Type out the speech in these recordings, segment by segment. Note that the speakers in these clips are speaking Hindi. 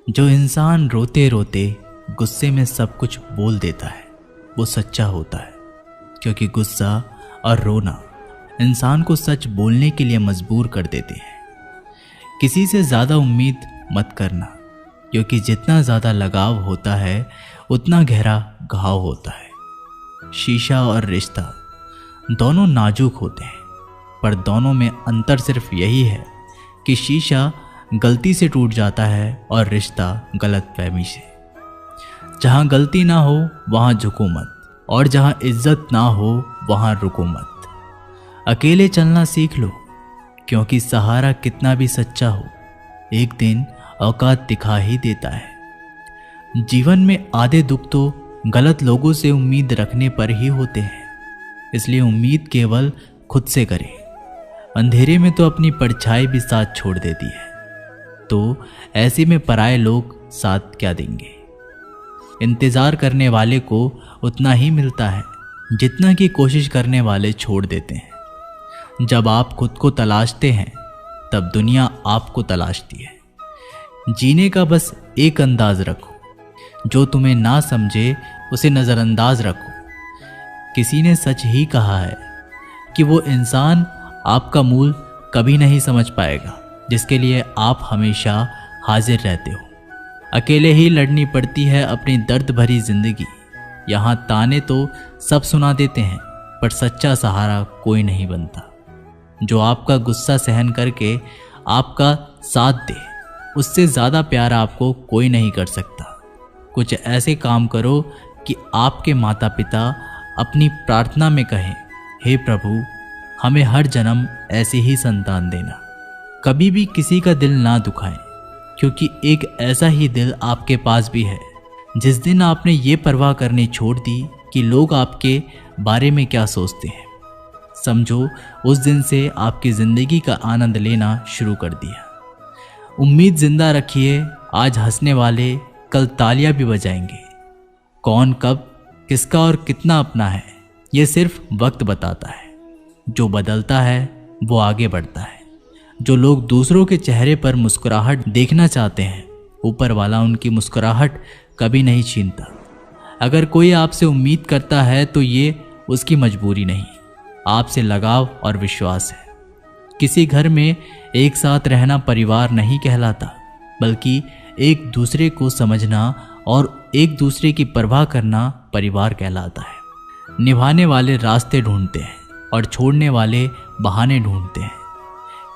जो इंसान रोते रोते गुस्से में सब कुछ बोल देता है वो सच्चा होता है, क्योंकि गुस्सा और रोना इंसान को सच बोलने के लिए मजबूर कर देते हैं। किसी से ज़्यादा उम्मीद मत करना, क्योंकि जितना ज़्यादा लगाव होता है उतना गहरा घाव होता है। शीशा और रिश्ता दोनों नाजुक होते हैं, पर दोनों में अंतर सिर्फ यही है कि शीशा गलती से टूट जाता है और रिश्ता गलतफहमी से। जहाँ गलती ना हो वहाँ झुको मत, और जहाँ इज्जत ना हो वहाँ रुको मत। अकेले चलना सीख लो, क्योंकि सहारा कितना भी सच्चा हो एक दिन औकात दिखा ही देता है। जीवन में आधे दुख तो गलत लोगों से उम्मीद रखने पर ही होते हैं, इसलिए उम्मीद केवल खुद से करें। अंधेरे में तो अपनी परछाई भी साथ छोड़ देती है, तो ऐसे में पराये लोग साथ क्या देंगे। इंतज़ार करने वाले को उतना ही मिलता है जितना कि कोशिश करने वाले छोड़ देते हैं। जब आप खुद को तलाशते हैं तब दुनिया आपको तलाशती है। जीने का बस एक अंदाज रखो, जो तुम्हें ना समझे उसे नज़रअंदाज रखो। किसी ने सच ही कहा है कि वो इंसान आपका मूल कभी नहीं समझ पाएगा जिसके लिए आप हमेशा हाजिर रहते हो। अकेले ही लड़नी पड़ती है अपनी दर्द भरी जिंदगी। यहाँ ताने तो सब सुना देते हैं, पर सच्चा सहारा कोई नहीं बनता। जो आपका गुस्सा सहन करके आपका साथ दे, उससे ज़्यादा प्यार आपको कोई नहीं कर सकता। कुछ ऐसे काम करो कि आपके माता पिता अपनी प्रार्थना में कहें, हे प्रभु हमें हर जन्म ऐसे ही संतान देना। कभी भी किसी का दिल ना दुखाएं, क्योंकि एक ऐसा ही दिल आपके पास भी है। जिस दिन आपने ये परवाह करनी छोड़ दी कि लोग आपके बारे में क्या सोचते हैं, समझो उस दिन से आपकी ज़िंदगी का आनंद लेना शुरू कर दिया। उम्मीद जिंदा रखिए, आज हंसने वाले कल तालियां भी बजाएंगे। कौन कब किसका और कितना अपना है ये सिर्फ वक्त बताता है। जो बदलता है वो आगे बढ़ता है। जो लोग दूसरों के चेहरे पर मुस्कुराहट देखना चाहते हैं, ऊपर वाला उनकी मुस्कुराहट कभी नहीं छीनता। अगर कोई आपसे उम्मीद करता है तो ये उसकी मजबूरी नहीं, आपसे लगाव और विश्वास है। किसी घर में एक साथ रहना परिवार नहीं कहलाता, बल्कि एक दूसरे को समझना और एक दूसरे की परवाह करना परिवार कहलाता है। निभाने वाले रास्ते ढूंढते हैं और छोड़ने वाले बहाने ढूंढते हैं।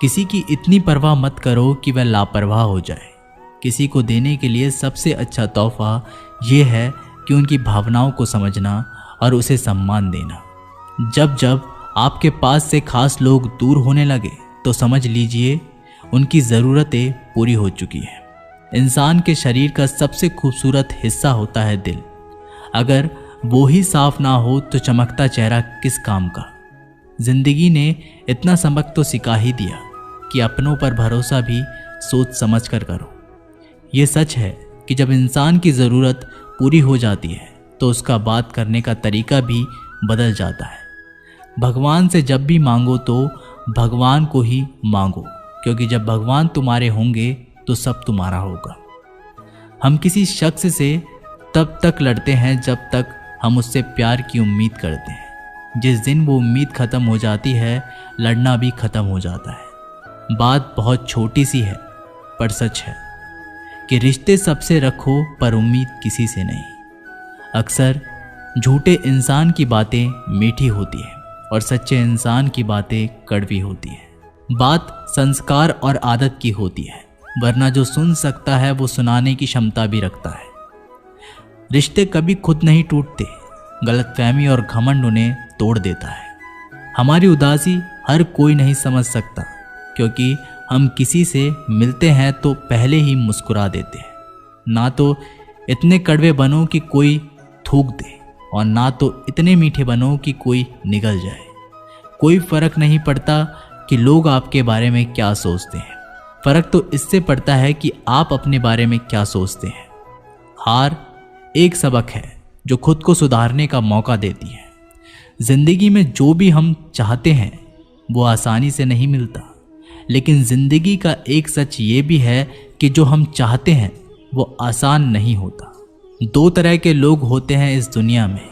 किसी की इतनी परवाह मत करो कि वह लापरवाह हो जाए। किसी को देने के लिए सबसे अच्छा तोहफा ये है कि उनकी भावनाओं को समझना और उसे सम्मान देना। जब जब आपके पास से खास लोग दूर होने लगे तो समझ लीजिए उनकी ज़रूरतें पूरी हो चुकी हैं। इंसान के शरीर का सबसे खूबसूरत हिस्सा होता है दिल। अगर वो ही साफ ना हो तो चमकता चेहरा किस काम का। जिंदगी ने इतना सबक तो सिखा ही दिया कि अपनों पर भरोसा भी सोच समझ कर करो। ये सच है कि जब इंसान की ज़रूरत पूरी हो जाती है तो उसका बात करने का तरीका भी बदल जाता है। भगवान से जब भी मांगो तो भगवान को ही मांगो, क्योंकि जब भगवान तुम्हारे होंगे तो सब तुम्हारा होगा। हम किसी शख्स से तब तक लड़ते हैं जब तक हम उससे प्यार की उम्मीद करते हैं। जिस दिन वो उम्मीद ख़त्म हो जाती है, लड़ना भी ख़त्म हो जाता है। बात बहुत छोटी सी है पर सच है कि रिश्ते सबसे रखो पर उम्मीद किसी से नहीं। अक्सर झूठे इंसान की बातें मीठी होती है और सच्चे इंसान की बातें कड़वी होती है। बात संस्कार और आदत की होती है, वरना जो सुन सकता है वो सुनाने की क्षमता भी रखता है। रिश्ते कभी खुद नहीं टूटते, गलतफहमी और घमंड उन्हें तोड़ देता है। हमारी उदासी हर कोई नहीं समझ सकता, क्योंकि हम किसी से मिलते हैं तो पहले ही मुस्कुरा देते हैं। ना तो इतने कड़वे बनो कि कोई थूक दे, और ना तो इतने मीठे बनो कि कोई निगल जाए। कोई फर्क नहीं पड़ता कि लोग आपके बारे में क्या सोचते हैं, फर्क तो इससे पड़ता है कि आप अपने बारे में क्या सोचते हैं। हार एक सबक है जो खुद को सुधारने का मौका देती है। जिंदगी में जो भी हम चाहते हैं वो आसानी से नहीं मिलता, लेकिन जिंदगी का एक सच ये भी है कि जो हम चाहते हैं वो आसान नहीं होता। दो तरह के लोग होते हैं इस दुनिया में।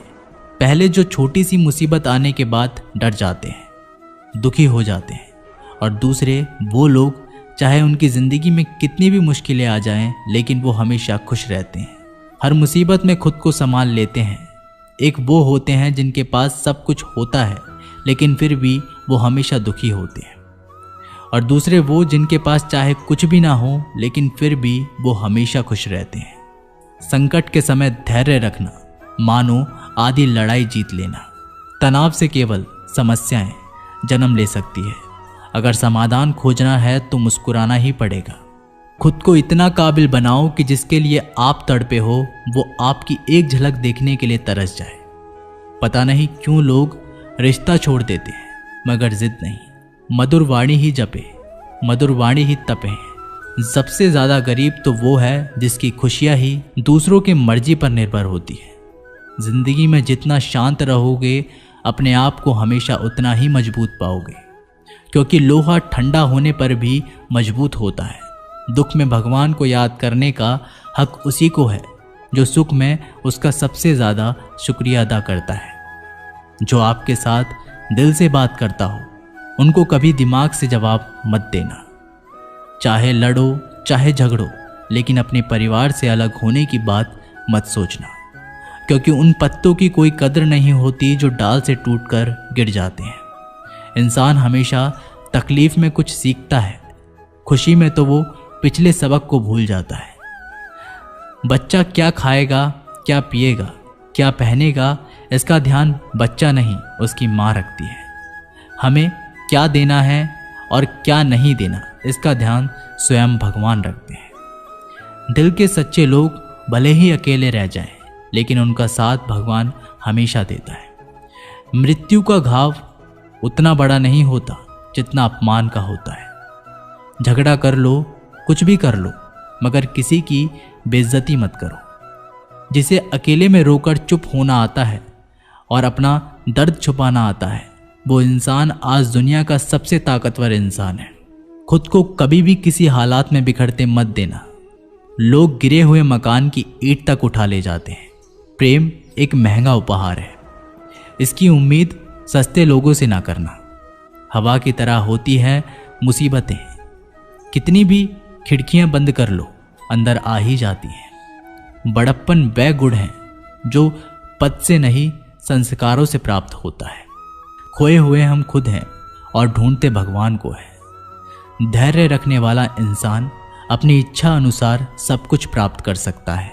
पहले जो छोटी सी मुसीबत आने के बाद डर जाते हैं, दुखी हो जाते हैं, और दूसरे वो लोग चाहे उनकी ज़िंदगी में कितनी भी मुश्किलें आ जाएं, लेकिन वो हमेशा खुश रहते हैं, हर मुसीबत में खुद को संभाल लेते हैं। एक वो होते हैं जिनके पास सब कुछ होता है लेकिन फिर भी वो हमेशा दुखी होते हैं, और दूसरे वो जिनके पास चाहे कुछ भी ना हो लेकिन फिर भी वो हमेशा खुश रहते हैं। संकट के समय धैर्य रखना मानो आधी लड़ाई जीत लेना। तनाव से केवल समस्याएं जन्म ले सकती है। अगर समाधान खोजना है तो मुस्कुराना ही पड़ेगा। खुद को इतना काबिल बनाओ कि जिसके लिए आप तड़पे हो वो आपकी एक झलक देखने के लिए तरस जाए। पता नहीं क्यों लोग रिश्ता छोड़ देते हैं, मगर जिद नहीं। मधुर वाणी ही जपे, मधुर वाणी ही तपे। सबसे ज़्यादा गरीब तो वो है जिसकी खुशियाँ ही दूसरों की मर्जी पर निर्भर होती है। जिंदगी में जितना शांत रहोगे अपने आप को हमेशा उतना ही मजबूत पाओगे, क्योंकि लोहा ठंडा होने पर भी मजबूत होता है। दुख में भगवान को याद करने का हक उसी को है जो सुख में उसका सबसे ज़्यादा शुक्रिया अदा करता है। जो आपके साथ दिल से बात करता हो उनको कभी दिमाग से जवाब मत देना। चाहे लड़ो चाहे झगड़ो, लेकिन अपने परिवार से अलग होने की बात मत सोचना, क्योंकि उन पत्तों की कोई कदर नहीं होती जो डाल से टूटकर गिर जाते हैं। इंसान हमेशा तकलीफ में कुछ सीखता है, खुशी में तो वो पिछले सबक को भूल जाता है। बच्चा क्या खाएगा, क्या पिएगा, क्या पहनेगा, इसका ध्यान बच्चा नहीं उसकी माँ रखती है। हमें क्या देना है और क्या नहीं देना, इसका ध्यान स्वयं भगवान रखते हैं। दिल के सच्चे लोग भले ही अकेले रह जाएं, लेकिन उनका साथ भगवान हमेशा देता है। मृत्यु का घाव उतना बड़ा नहीं होता जितना अपमान का होता है। झगड़ा कर लो, कुछ भी कर लो, मगर किसी की बेइज्जती मत करो। जिसे अकेले में रोकर चुप होना आता है और अपना दर्द छुपाना आता है, वो इंसान आज दुनिया का सबसे ताकतवर इंसान है। खुद को कभी भी किसी हालात में बिखरते मत देना। लोग गिरे हुए मकान की ईंट तक उठा ले जाते हैं। प्रेम एक महंगा उपहार है, इसकी उम्मीद सस्ते लोगों से ना करना। हवा की तरह होती है मुसीबतें, कितनी भी खिड़कियां बंद कर लो अंदर आ ही जाती हैं। बड़प्पन वह गुण है जो पद से नहीं संस्कारों से प्राप्त होता है। खोए हुए हम खुद हैं और ढूंढते भगवान को है। धैर्य रखने वाला इंसान अपनी इच्छा अनुसार सब कुछ प्राप्त कर सकता है।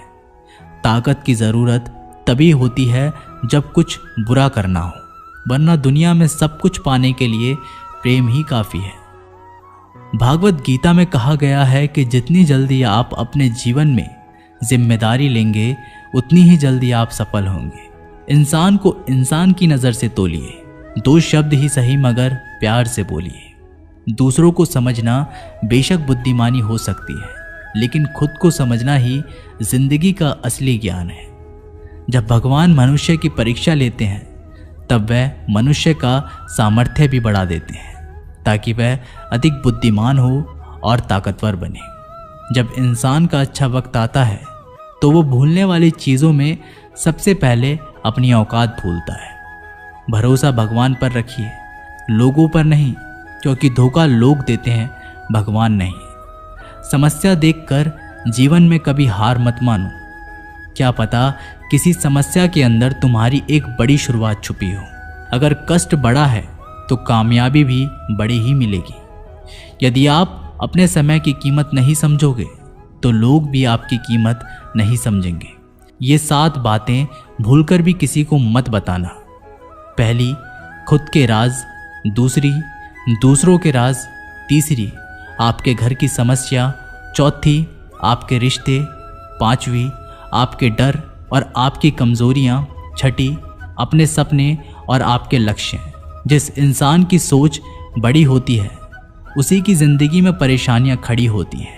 ताकत की ज़रूरत तभी होती है जब कुछ बुरा करना हो, वरना दुनिया में सब कुछ पाने के लिए प्रेम ही काफ़ी है। भागवत गीता में कहा गया है कि जितनी जल्दी आप अपने जीवन में जिम्मेदारी लेंगे उतनी ही जल्दी आप सफल होंगे। इंसान को इंसान की नज़र से तोलिए, 2 शब्द ही सही मगर प्यार से बोलिए। दूसरों को समझना बेशक बुद्धिमानी हो सकती है, लेकिन खुद को समझना ही जिंदगी का असली ज्ञान है। जब भगवान मनुष्य की परीक्षा लेते हैं तब वह मनुष्य का सामर्थ्य भी बढ़ा देते हैं ताकि वह अधिक बुद्धिमान हो और ताकतवर बने। जब इंसान का अच्छा वक्त आता है तो वो भूलने वाली चीज़ों में सबसे पहले अपनी औकात भूलता है। भरोसा भगवान पर रखिए, लोगों पर नहीं, क्योंकि धोखा लोग देते हैं, भगवान नहीं। समस्या देखकर जीवन में कभी हार मत मानो। क्या पता किसी समस्या के अंदर तुम्हारी एक बड़ी शुरुआत छुपी हो। अगर कष्ट बड़ा है तो कामयाबी भी बड़ी ही मिलेगी। यदि आप अपने समय की कीमत नहीं समझोगे तो लोग भी आपकी कीमत नहीं समझेंगे। ये 7 बातें भूलकर भी किसी को मत बताना। पहली, खुद के राज। दूसरी, दूसरों के राज। तीसरी, आपके घर की समस्या। चौथी, आपके रिश्ते। पांचवी, आपके डर और आपकी कमजोरियां। छठी, अपने सपने और आपके लक्ष्य। जिस इंसान की सोच बड़ी होती है उसी की जिंदगी में परेशानियां खड़ी होती हैं।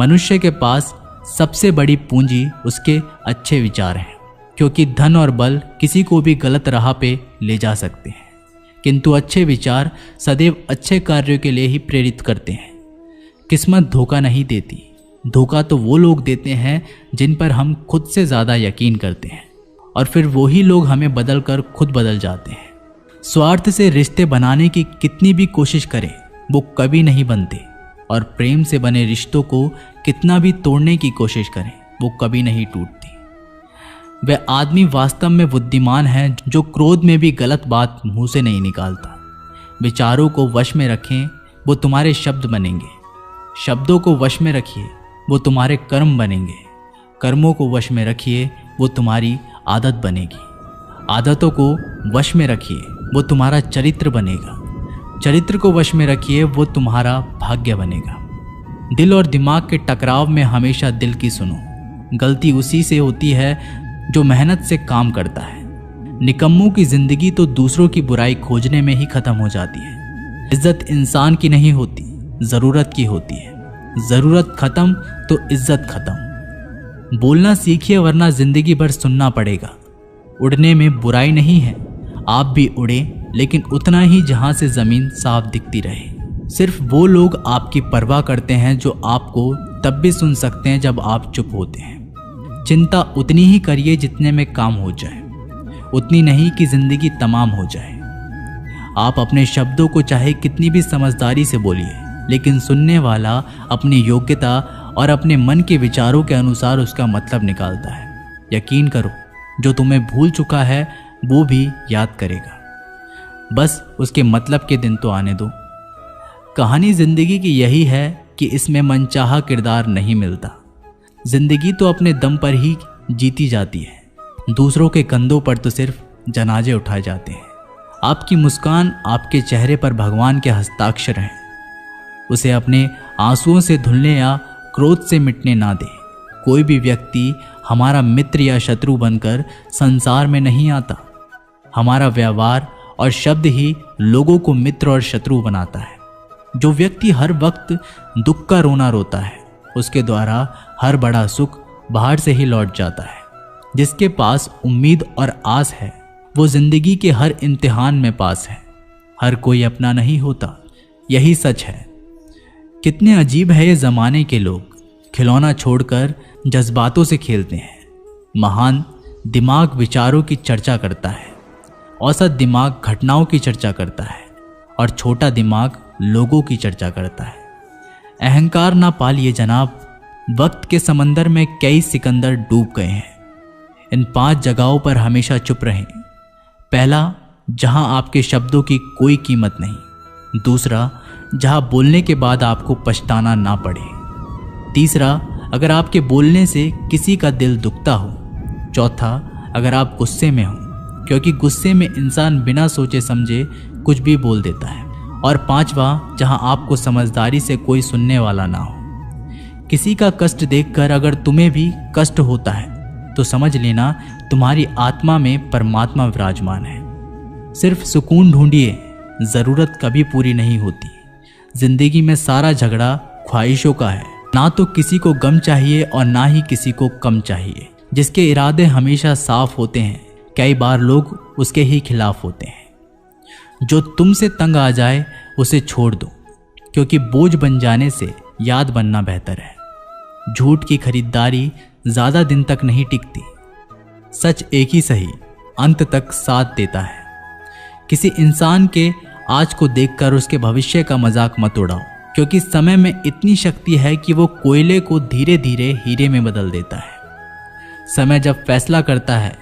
मनुष्य के पास सबसे बड़ी पूंजी उसके अच्छे विचार हैं, क्योंकि धन और बल किसी को भी गलत राह पे ले जा सकते हैं, किंतु अच्छे विचार सदैव अच्छे कार्यों के लिए ही प्रेरित करते हैं। किस्मत धोखा नहीं देती, धोखा तो वो लोग देते हैं जिन पर हम खुद से ज़्यादा यकीन करते हैं, और फिर वही लोग हमें बदल कर खुद बदल जाते हैं। स्वार्थ से रिश्ते बनाने की कितनी भी कोशिश करें वो कभी नहीं बनते, और प्रेम से बने रिश्तों को कितना भी तोड़ने की कोशिश करें वो कभी नहीं टूटती। वह आदमी वास्तव में बुद्धिमान है जो क्रोध में भी गलत बात मुंह से नहीं निकालता। विचारों को वश में रखें, वो तुम्हारे शब्द बनेंगे। शब्दों को वश में रखिए, वो तुम्हारे कर्म बनेंगे। कर्मों को वश में रखिए, वो तुम्हारी आदत बनेगी। आदतों को वश में रखिए, वो तुम्हारा चरित्र बनेगा। चरित्र को वश में रखिए, वो तुम्हारा भाग्य बनेगा। दिल और दिमाग के टकराव में हमेशा दिल की सुनो। गलती उसी से होती है जो मेहनत से काम करता है। निकम्मों की जिंदगी तो दूसरों की बुराई खोजने में ही खत्म हो जाती है। इज्जत इंसान की नहीं होती, ज़रूरत की होती है। ज़रूरत खत्म तो इज्जत खत्म। बोलना सीखिए वरना जिंदगी भर सुनना पड़ेगा। उड़ने में बुराई नहीं है, आप भी उड़े, लेकिन उतना ही जहां से ज़मीन साफ दिखती रहे। सिर्फ वो लोग आपकी परवाह करते हैं जो आपको तब भी सुन सकते हैं जब आप चुप होते हैं। चिंता उतनी ही करिए जितने में काम हो जाए, उतनी नहीं कि जिंदगी तमाम हो जाए। आप अपने शब्दों को चाहे कितनी भी समझदारी से बोलिए, लेकिन सुनने वाला अपनी योग्यता और अपने मन के विचारों के अनुसार उसका मतलब निकालता है। यकीन करो, जो तुम्हें भूल चुका है वो भी याद करेगा। बस उसके मतलब के दिन तो आने दो। कहानी जिंदगी की यही है कि इसमें मनचाहा किरदार नहीं मिलता। जिंदगी तो अपने दम पर ही जीती जाती है। दूसरों के कंधों पर तो सिर्फ जनाजे उठाए जाते हैं। आपकी मुस्कान आपके चेहरे पर भगवान के हस्ताक्षर हैं। उसे अपने आंसुओं से धुलने या क्रोध से मिटने ना दे। कोई भी व्यक्ति हमारा मित्र या शत्रु बनकर संसार में नहीं आता। हमारा व्यवहार और शब्द ही लोगों को मित्र और शत्रु बनाता है। जो व्यक्ति हर वक्त दुख का रोना रोता है, उसके द्वारा हर बड़ा सुख बाहर से ही लौट जाता है। जिसके पास उम्मीद और आस है, वो जिंदगी के हर इम्तिहान में पास है। हर कोई अपना नहीं होता, यही सच है। कितने अजीब है ये ज़माने के लोग, खिलौना छोड़कर जज्बातों से खेलते हैं। महान दिमाग विचारों की चर्चा करता है, औसत दिमाग घटनाओं की चर्चा करता है, और छोटा दिमाग लोगों की चर्चा करता है। अहंकार ना पालिए जनाब, वक्त के समंदर में कई सिकंदर डूब गए हैं। इन 5 जगहों पर हमेशा चुप रहें। पहला, जहां आपके शब्दों की कोई कीमत नहीं। दूसरा, जहां बोलने के बाद आपको पछताना ना पड़े। तीसरा, अगर आपके बोलने से किसी का दिल दुखता हो। चौथा, अगर आप गुस्से में हो, क्योंकि गुस्से में इंसान बिना सोचे समझे कुछ भी बोल देता है। और पांचवा, जहां आपको समझदारी से कोई सुनने वाला ना हो। किसी का कष्ट देखकर अगर तुम्हें भी कष्ट होता है तो समझ लेना तुम्हारी आत्मा में परमात्मा विराजमान है। सिर्फ सुकून ढूंढिए, जरूरत कभी पूरी नहीं होती। जिंदगी में सारा झगड़ा ख्वाहिशों का है। ना तो किसी को गम चाहिए और ना ही किसी को कम चाहिए। जिसके इरादे हमेशा साफ होते हैं, कई बार लोग उसके ही खिलाफ होते हैं। जो तुमसे तंग आ जाए उसे छोड़ दो, क्योंकि बोझ बन जाने से याद बनना बेहतर है। झूठ की खरीदारी ज्यादा दिन तक नहीं टिकती। सच एक ही सही अंत तक साथ देता है। किसी इंसान के आज को देखकर उसके भविष्य का मजाक मत उड़ाओ, क्योंकि समय में इतनी शक्ति है कि वो कोयले को धीरे धीरे हीरे में बदल देता है। समय जब फैसला करता है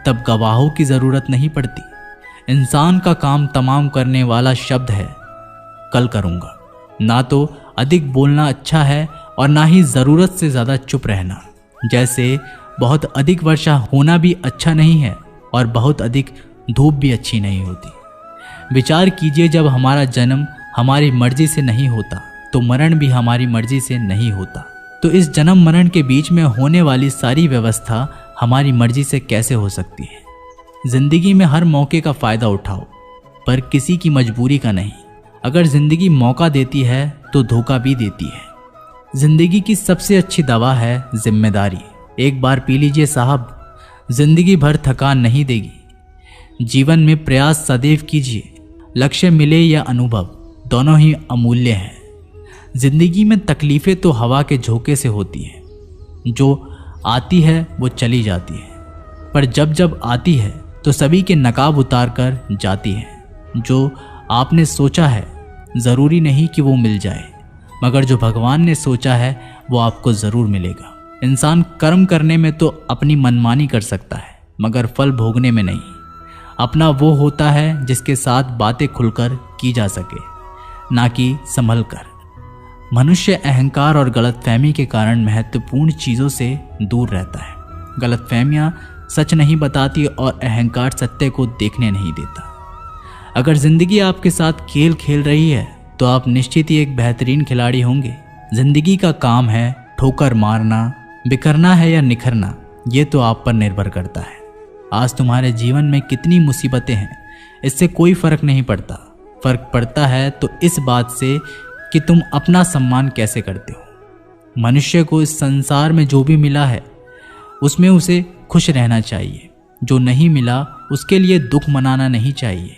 तब गवाहों की जरूरत नहीं पड़ती। इंसान का काम तमाम करने वाला शब्द है कल करूंगा। ना तो अधिक बोलना अच्छा है और ना ही जरूरत से ज्यादा चुप रहना। जैसे बहुत अधिक वर्षा होना भी अच्छा नहीं है और बहुत अधिक धूप भी अच्छी नहीं होती। विचार कीजिए, जब हमारा जन्म हमारी मर्जी से नहीं होता तो मरण भी हमारी मर्जी से नहीं होता। तो इस जन्म मरण के बीच में होने वाली सारी व्यवस्था हमारी मर्जी से कैसे हो सकती है। जिंदगी में हर मौके का फायदा उठाओ, पर किसी की मजबूरी का नहीं। अगर जिंदगी मौका देती है तो धोखा भी देती है। जिंदगी की सबसे अच्छी दवा है जिम्मेदारी। एक बार पी लीजिए साहब, जिंदगी भर थकान नहीं देगी। जीवन में प्रयास सदैव कीजिए। लक्ष्य मिले या अनुभव, दोनों ही अमूल्य हैं। जिंदगी में तकलीफ़ें तो हवा के झोंके से होती हैं, जो आती है वो चली जाती है, पर जब जब आती है तो सभी के नकाब उतार कर जाती है। जो आपने सोचा है ज़रूरी नहीं कि वो मिल जाए, मगर जो भगवान ने सोचा है वो आपको ज़रूर मिलेगा। इंसान कर्म करने में तो अपनी मनमानी कर सकता है, मगर फल भोगने में नहीं। अपना वो होता है जिसके साथ बातें खुलकर की जा सके, ना कि संभल कर। मनुष्य अहंकार और गलतफहमी के कारण महत्वपूर्ण चीज़ों से दूर रहता है। गलतफहमियाँ सच नहीं बताती और अहंकार सत्य को देखने नहीं देता। अगर ज़िंदगी आपके साथ खेल खेल रही है तो आप निश्चित ही एक बेहतरीन खिलाड़ी होंगे। ज़िंदगी का काम है ठोकर मारना, बिखरना है या निखरना, ये तो आप पर निर्भर करता है। आज तुम्हारे जीवन में कितनी मुसीबतें हैं, इससे कोई फ़र्क नहीं पड़ता। फ़र्क पड़ता है तो इस बात से कि तुम अपना सम्मान कैसे करते हो। मनुष्य को इस संसार में जो भी मिला है उसमें उसे खुश रहना चाहिए। जो नहीं मिला उसके लिए दुख मनाना नहीं चाहिए।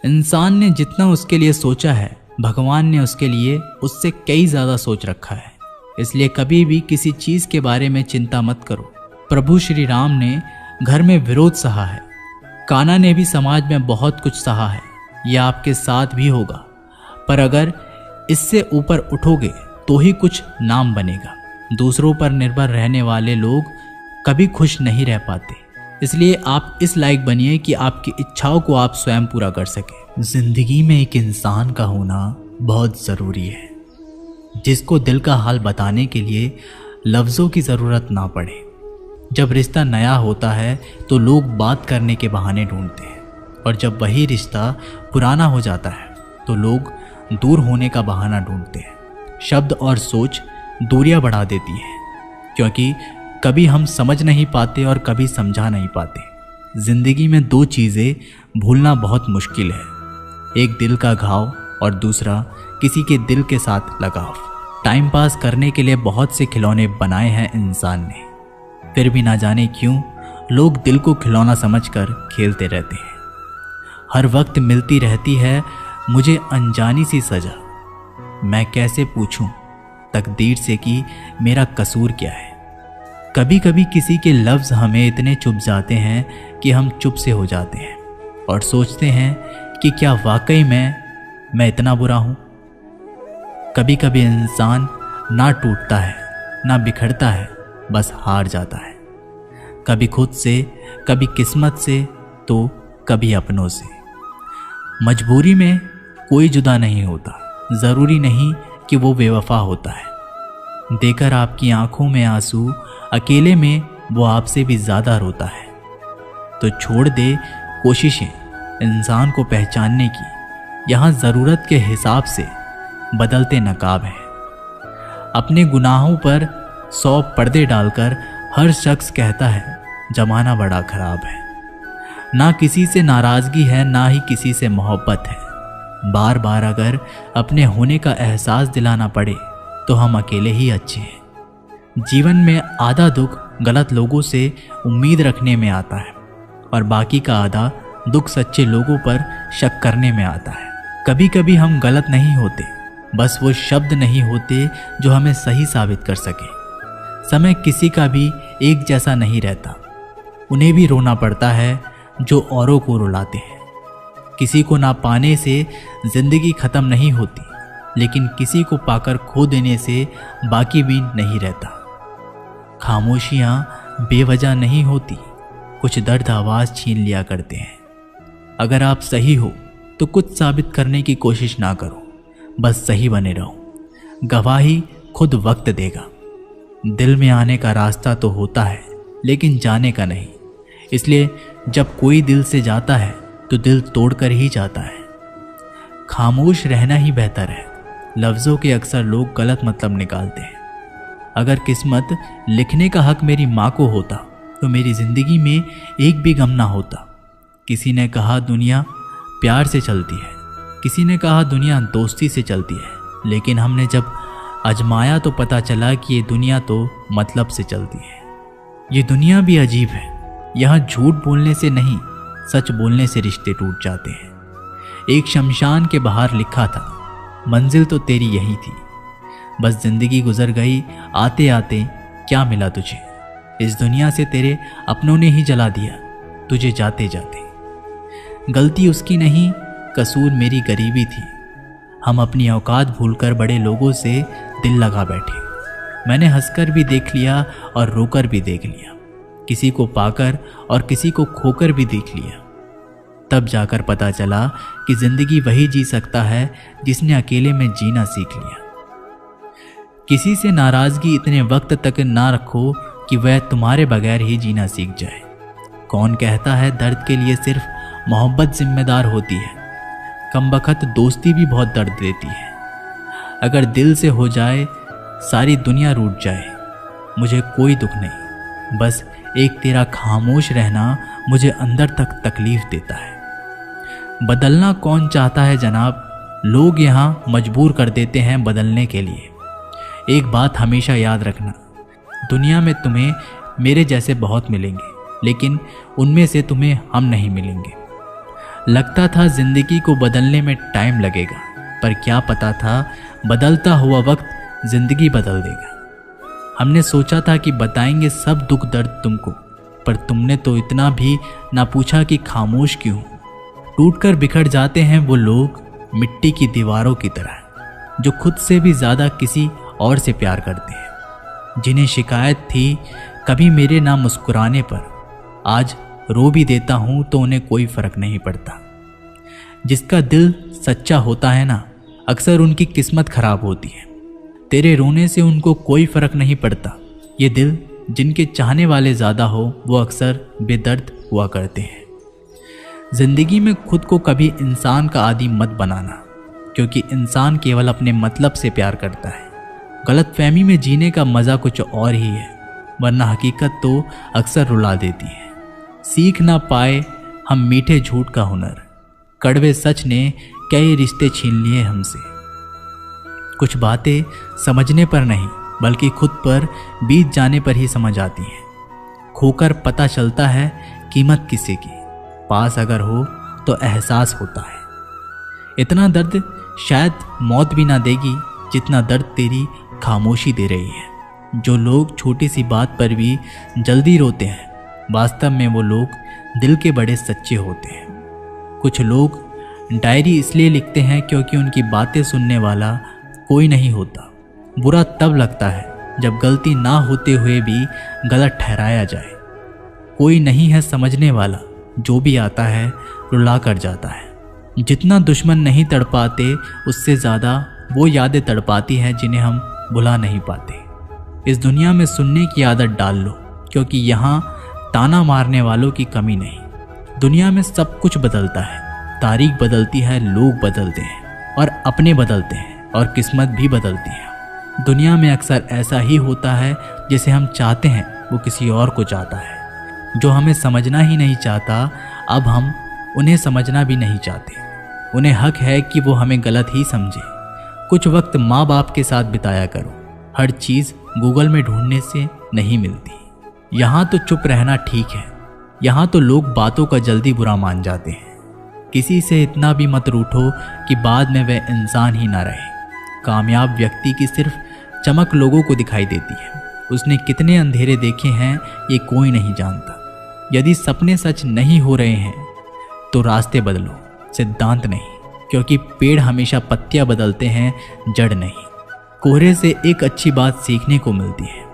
इंसान ने जितना उसके लिए सोचा है, भगवान ने उसके लिए उससे कई ज़्यादा सोच रखा है। इसलिए कभी भी किसी चीज़ के बारे में चिंता मत करो। प्रभु श्री राम ने घर में विरोध सहा है, कान्हा ने भी समाज में बहुत कुछ सहा है। यह आपके साथ भी होगा, पर अगर इससे ऊपर उठोगे तो ही कुछ नाम बनेगा। दूसरों पर निर्भर रहने वाले लोग कभी खुश नहीं रह पाते। इसलिए आप इस लायक बनिए कि आपकी इच्छाओं को आप स्वयं पूरा कर सके। जिंदगी में एक इंसान का होना बहुत ज़रूरी है, जिसको दिल का हाल बताने के लिए लफ्ज़ों की ज़रूरत ना पड़े। जब रिश्ता नया होता है तो लोग बात करने के बहाने ढूंढते हैं, और जब वही रिश्ता पुराना हो जाता है तो लोग दूर होने का बहाना ढूंढते हैं। शब्द और सोच दूरियां बढ़ा देती हैं, क्योंकि कभी हम समझ नहीं पाते और कभी समझा नहीं पाते। जिंदगी में दो चीज़ें भूलना बहुत मुश्किल है, एक दिल का घाव और दूसरा किसी के दिल के साथ लगाव। टाइम पास करने के लिए बहुत से खिलौने बनाए हैं इंसान ने, फिर भी ना जाने क्यों लोग दिल को खिलौना समझकर खेलते रहते हैं। हर वक्त मिलती रहती है मुझे अनजानी सी सजा, मैं कैसे पूछूं तकदीर से कि मेरा कसूर क्या है। कभी कभी किसी के लफ्ज़ हमें इतने चुभ जाते हैं कि हम चुप से हो जाते हैं और सोचते हैं कि क्या वाकई में मैं इतना बुरा हूँ। कभी कभी इंसान ना टूटता है ना बिखरता है, बस हार जाता है, कभी खुद से, कभी किस्मत से, तो कभी अपनों से। मजबूरी में कोई जुदा नहीं होता, ज़रूरी नहीं कि वो बेवफा होता है। देकर आपकी आंखों में आंसू अकेले में वो आपसे भी ज़्यादा रोता है। तो छोड़ दे कोशिशें इंसान को पहचानने की, यहाँ ज़रूरत के हिसाब से बदलते नकाब हैं। अपने गुनाहों पर 100 पर्दे डालकर हर शख्स कहता है ज़माना बड़ा ख़राब है। ना किसी से नाराज़गी है, ना ही किसी से मोहब्बत है। बार बार अगर अपने होने का एहसास दिलाना पड़े तो हम अकेले ही अच्छे हैं। जीवन में आधा दुख गलत लोगों से उम्मीद रखने में आता है, और बाकी का आधा दुख सच्चे लोगों पर शक करने में आता है। कभी कभी हम गलत नहीं होते, बस वो शब्द नहीं होते जो हमें सही साबित कर सके। समय किसी का भी एक जैसा नहीं रहता, उन्हें भी रोना पड़ता है जो औरों को रुलाते हैं। किसी को ना पाने से जिंदगी खत्म नहीं होती, लेकिन किसी को पाकर खो देने से बाकी भी नहीं रहता। खामोशियाँ बेवजह नहीं होती, कुछ दर्द आवाज़ छीन लिया करते हैं। अगर आप सही हो तो कुछ साबित करने की कोशिश ना करो, बस सही बने रहो। गवाही खुद वक्त देगा। दिल में आने का रास्ता तो होता है, लेकिन जाने का नहीं। इसलिए जब कोई दिल से जाता है तो दिल तोड़कर ही जाता है। खामोश रहना ही बेहतर है। लफ्ज़ों के अक्सर लोग गलत मतलब निकालते हैं। अगर किस्मत लिखने का हक मेरी माँ को होता तो मेरी ज़िंदगी में एक भी गम ना होता। किसी ने कहा दुनिया प्यार से चलती है, किसी ने कहा दुनिया दोस्ती से चलती है, लेकिन हमने जब आजमाया तो पता चला कि ये दुनिया तो मतलब से चलती है। ये दुनिया भी अजीब है, यहाँ झूठ बोलने से नहीं, सच बोलने से रिश्ते टूट जाते हैं। एक शमशान के बाहर लिखा था, मंजिल तो तेरी यही थी, बस जिंदगी गुजर गई आते आते, क्या मिला तुझे? इस दुनिया से तेरे अपनों ने ही जला दिया तुझे जाते जाते। गलती उसकी नहीं, कसूर मेरी गरीबी थी। हम अपनी औकात भूलकर बड़े लोगों से दिल लगा बैठे। मैंने हंसकर भी देख लिया और रोकर भी देख लिया, किसी को पाकर और किसी को खोकर भी देख लिया। तब जाकर पता चला कि जिंदगी वही जी सकता है जिसने अकेले में जीना सीख लिया। किसी से नाराजगी इतने वक्त तक ना रखो कि वह तुम्हारे बगैर ही जीना सीख जाए। कौन कहता है दर्द के लिए सिर्फ मोहब्बत जिम्मेदार होती है? कमबख्त दोस्ती भी बहुत दर्द देती है। अगर दिल से हो जाए सारी दुनिया रूठ जाए, मुझे कोई दुख नहीं, बस एक तेरा खामोश रहना मुझे अंदर तक तकलीफ देता है। बदलना कौन चाहता है जनाब, लोग यहाँ मजबूर कर देते हैं बदलने के लिए। एक बात हमेशा याद रखना, दुनिया में तुम्हें मेरे जैसे बहुत मिलेंगे, लेकिन उनमें से तुम्हें हम नहीं मिलेंगे। लगता था जिंदगी को बदलने में टाइम लगेगा, पर क्या पता था बदलता हुआ वक्त जिंदगी बदल देगा। हमने सोचा था कि बताएंगे सब दुख दर्द तुमको, पर तुमने तो इतना भी ना पूछा कि खामोश क्यों। टूटकर बिखर जाते हैं वो लोग मिट्टी की दीवारों की तरह, जो खुद से भी ज्यादा किसी और से प्यार करते हैं। जिन्हें शिकायत थी कभी मेरे ना मुस्कुराने पर, आज रो भी देता हूं तो उन्हें कोई फर्क नहीं पड़ता। जिसका दिल सच्चा होता है ना, अक्सर उनकी किस्मत खराब होती है। तेरे रोने से उनको कोई फर्क नहीं पड़ता। ये दिल जिनके चाहने वाले ज्यादा हो वो अक्सर बेदर्द हुआ करते हैं। जिंदगी में खुद को कभी इंसान का आदी मत बनाना, क्योंकि इंसान केवल अपने मतलब से प्यार करता है। गलतफहमी में जीने का मजा कुछ और ही है, वरना हकीकत तो अक्सर रुला देती है। सीख ना पाए हम मीठे झूठ का हुनर, कड़वे सच ने कई रिश्ते छीन लिए हमसे। कुछ बातें समझने पर नहीं बल्कि खुद पर बीत जाने पर ही समझ आती हैं। खोकर पता चलता है कीमत किसी की, पास अगर हो तो एहसास होता है। इतना दर्द शायद मौत भी ना देगी जितना दर्द तेरी खामोशी दे रही है। जो लोग छोटी सी बात पर भी जल्दी रोते हैं, वास्तव में वो लोग दिल के बड़े सच्चे होते हैं। कुछ लोग डायरी इसलिए लिखते हैं क्योंकि उनकी बातें सुनने वाला कोई नहीं होता। बुरा तब लगता है जब गलती ना होते हुए भी गलत ठहराया जाए। कोई नहीं है समझने वाला, जो भी आता है रुला कर जाता है। जितना दुश्मन नहीं तड़पाते, उससे ज़्यादा वो यादें तड़पाती हैं जिन्हें हम भुला नहीं पाते। इस दुनिया में सुनने की आदत डाल लो, क्योंकि यहाँ ताना मारने वालों की कमी नहीं। दुनिया में सब कुछ बदलता है, तारीख बदलती है, लोग बदलते हैं और अपने बदलते हैं और किस्मत भी बदलती है। दुनिया में अक्सर ऐसा ही होता है, जिसे हम चाहते हैं वो किसी और को चाहता है। जो हमें समझना ही नहीं चाहता, अब हम उन्हें समझना भी नहीं चाहते। उन्हें हक है कि वो हमें गलत ही समझे। कुछ वक्त माँ बाप के साथ बिताया करो, हर चीज़ गूगल में ढूंढने से नहीं मिलती। यहाँ तो चुप रहना ठीक है, यहाँ तो लोग बातों का जल्दी बुरा मान जाते हैं। किसी से इतना भी मत रूठो कि बाद में वह इंसान ही ना रहे। कामयाब व्यक्ति की सिर्फ चमक लोगों को दिखाई देती है, उसने कितने अंधेरे देखे हैं ये कोई नहीं जानता। यदि सपने सच नहीं हो रहे हैं तो रास्ते बदलो, सिद्धांत नहीं, क्योंकि पेड़ हमेशा पत्तियां बदलते हैं, जड़ नहीं। कोहरे से एक अच्छी बात सीखने को मिलती है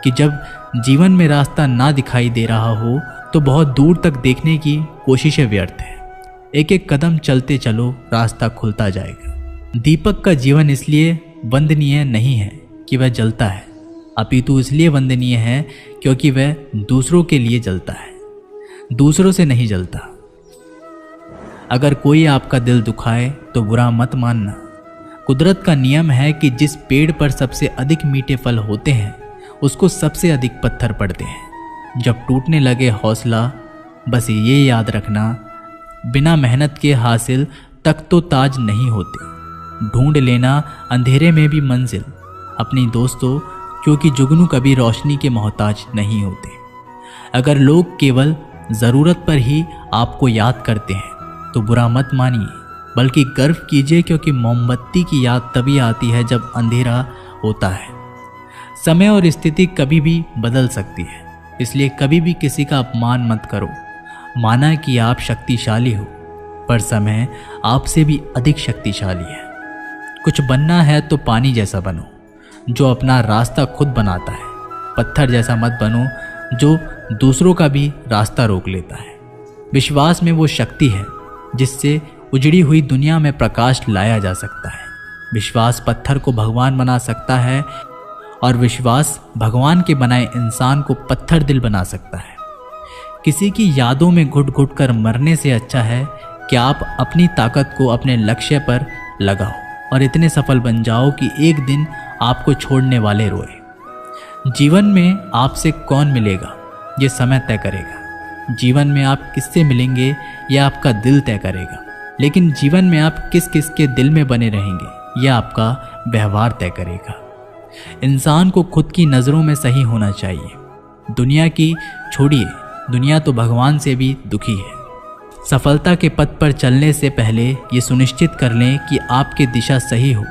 कि जब जीवन में रास्ता ना दिखाई दे रहा हो तो बहुत दूर तक देखने की कोशिशें व्यर्थ है। एक एक कदम चलते चलो, रास्ता खुलता जाएगा। दीपक का जीवन इसलिए वंदनीय नहीं है कि वह जलता है, अपितु इसलिए वंदनीय है क्योंकि वह दूसरों के लिए जलता है, दूसरों से नहीं जलता। अगर कोई आपका दिल दुखाए तो बुरा मत मानना। कुदरत का नियम है कि जिस पेड़ पर सबसे अधिक मीठे फल होते हैं उसको सबसे अधिक पत्थर पड़ते हैं। जब टूटने लगे हौसला, बस ये याद रखना, बिना मेहनत के हासिल तक तो ताज नहीं होते। ढूंढ लेना अंधेरे में भी मंजिल अपनी दोस्तों, क्योंकि जुगनू कभी रोशनी के मोहताज नहीं होते। अगर लोग केवल ज़रूरत पर ही आपको याद करते हैं तो बुरा मत मानिए, बल्कि गर्व कीजिए, क्योंकि मोमबत्ती की याद तभी आती है जब अंधेरा होता है। समय और स्थिति कभी भी बदल सकती है, इसलिए कभी भी किसी का अपमान मत करो। माना कि आप शक्तिशाली हो, पर समय आपसे भी अधिक शक्तिशाली है। कुछ बनना है तो पानी जैसा बनो, जो अपना रास्ता खुद बनाता है। पत्थर जैसा मत बनो, जो दूसरों का भी रास्ता रोक लेता है। विश्वास में वो शक्ति है जिससे उजड़ी हुई दुनिया में प्रकाश लाया जा सकता है। विश्वास पत्थर को भगवान बना सकता है और विश्वास भगवान के बनाए इंसान को पत्थर दिल बना सकता है। किसी की यादों में घुट घुट कर मरने से अच्छा है कि आप अपनी ताकत को अपने लक्ष्य पर लगाओ और इतने सफल बन जाओ कि एक दिन आपको छोड़ने वाले रोए। जीवन में आपसे कौन मिलेगा ये समय तय करेगा। जीवन में आप किससे मिलेंगे यह आपका दिल तय करेगा। लेकिन जीवन में आप किस किस के दिल में बने रहेंगे यह आपका व्यवहार तय करेगा। इंसान को खुद की नज़रों में सही होना चाहिए। दुनिया की छोड़िए, दुनिया तो भगवान से भी दुखी है। सफलता के पथ पर चलने से पहले ये सुनिश्चित कर लें कि आपकी दिशा सही हो,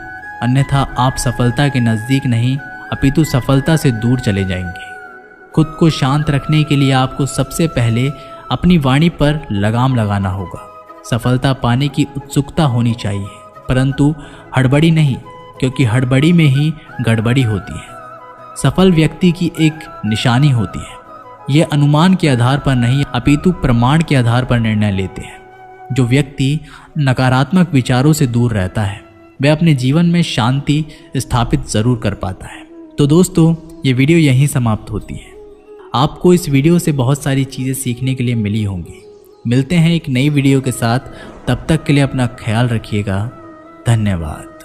अन्यथा आप सफलता के नज़दीक नहीं अपितु सफलता से दूर चले जाएंगे। खुद को शांत रखने के लिए आपको सबसे पहले अपनी वाणी पर लगाम लगाना होगा। सफलता पाने की उत्सुकता होनी चाहिए, परंतु हड़बड़ी नहीं, क्योंकि हड़बड़ी में ही गड़बड़ी होती है। सफल व्यक्ति की एक निशानी होती है। ये अनुमान के आधार पर नहीं अपितु प्रमाण के आधार पर निर्णय लेते हैं। जो व्यक्ति नकारात्मक विचारों से दूर रहता है वह अपने जीवन में शांति स्थापित जरूर कर पाता है। तो दोस्तों, ये वीडियो यहीं समाप्त होती है। आपको इस वीडियो से बहुत सारी चीज़ें सीखने के लिए मिली होंगी। मिलते हैं एक नई वीडियो के साथ, तब तक के लिए अपना ख्याल रखिएगा। धन्यवाद।